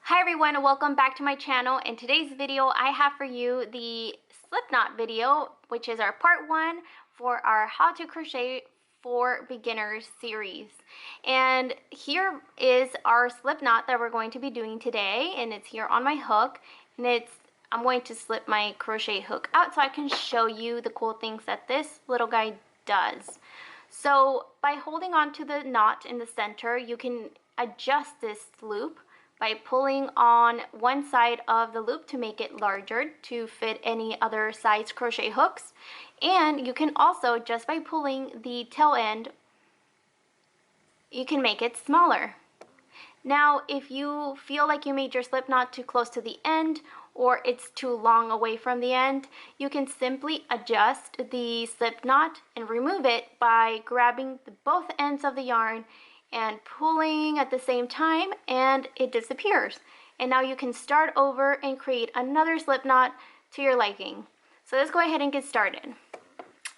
Hi everyone, welcome back to my channel. In today's video, I have for you the Slipknot video, which is our part 1 for our How to Crochet for Beginners series. And here is our slipknot that we're going to be doing today, and it's here on my hook, and I'm going to slip my crochet hook out so I can show you the cool things that this little guy does. So by holding on to the knot in the center, you can adjust this loop by pulling on one side of the loop to make it larger to fit any other size crochet hooks. And you can also, just by pulling the tail end, you can make it smaller. Now, if you feel like you made your slip knot too close to the end or it's too long away from the end, you can simply adjust the slip knot and remove it by grabbing both ends of the yarn and pulling at the same time, and it disappears. And now you can start over and create another slip knot to your liking. So let's go ahead and get started.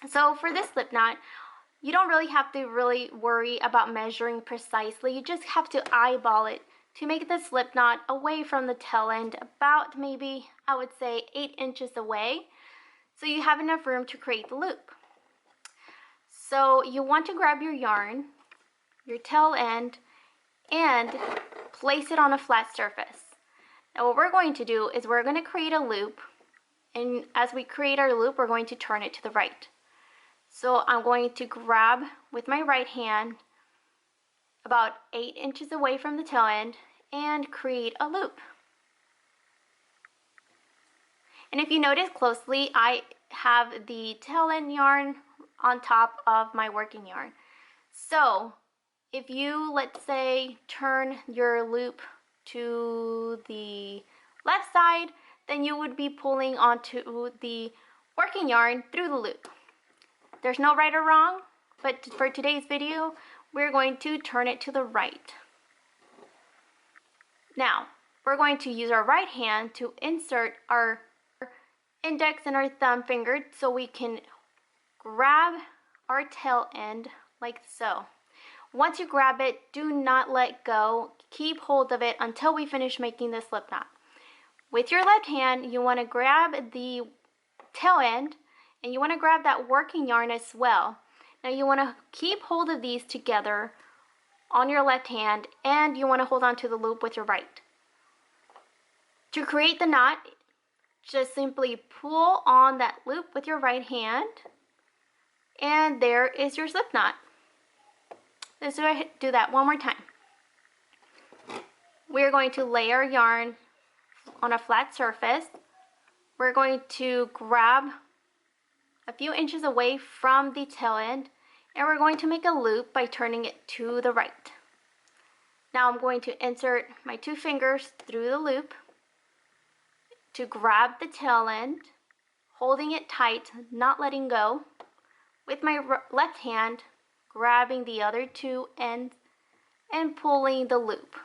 So for this slip knot, you don't really have to worry about measuring precisely. You just have to eyeball it to make the slip knot away from the tail end, about maybe, I would say, 8 inches away, so you have enough room to create the loop. So you want to grab your yarn, your tail end, and place it on a flat surface. Now what we're going to do is we're going to create a loop, and as we create our loop, we're going to turn it to the right. So I'm going to grab with my right hand about 8 inches away from the tail end and create a loop. And if you notice closely, I have the tail end yarn on top of my working yarn. So if you, let's say, turn your loop to the left side, then you would be pulling onto the working yarn through the loop. There's no right or wrong, but for today's video, we're going to turn it to the right. Now, we're going to use our right hand to insert our index and our thumb finger so we can grab our tail end like so. Once you grab it, do not let go. Keep hold of it until we finish making the slip knot. With your left hand, you want to grab the tail end, and you want to grab that working yarn as well. Now you want to keep hold of these together on your left hand, and you want to hold on to the loop with your right. To create the knot, just simply pull on that loop with your right hand, and there is your slip knot. Let's do that one more time. We're going to lay our yarn on a flat surface. We're going to grab a few inches away from the tail end, and we're going to make a loop by turning it to the right. Now I'm going to insert my 2 fingers through the loop to grab the tail end, holding it tight, not letting go. With my left hand, grabbing the other 2 ends and pulling the loop.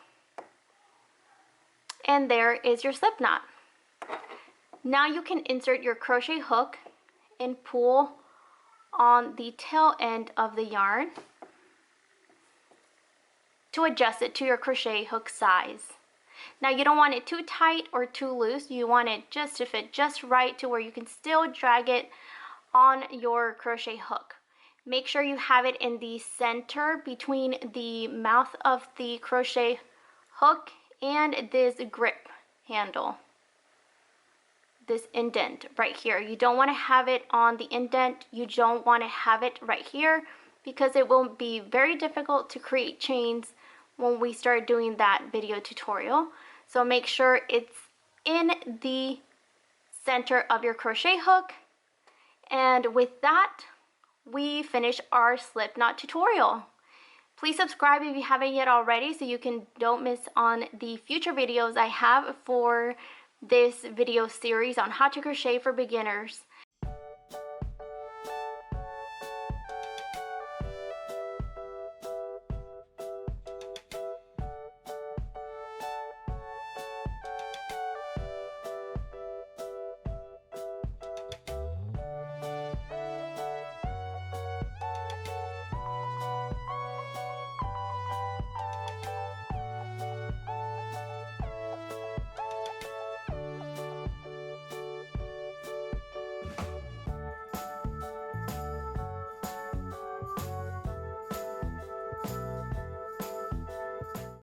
And there is your slip knot. Now you can insert your crochet hook and pull on the tail end of the yarn to adjust it to your crochet hook size. Now you don't want it too tight or too loose. You want it just to fit just right to where you can still drag it on your crochet hook. Make sure you have it in the center between the mouth of the crochet hook and this grip handle, this indent right here. You don't want to have it on the indent. You don't want to have it right here because it will be very difficult to create chains when we start doing that video tutorial. So make sure it's in the center of your crochet hook. And with that, we finish our slip knot tutorial. Please subscribe if you haven't yet already so you don't miss on the future videos I have for this video series on how to crochet for beginners.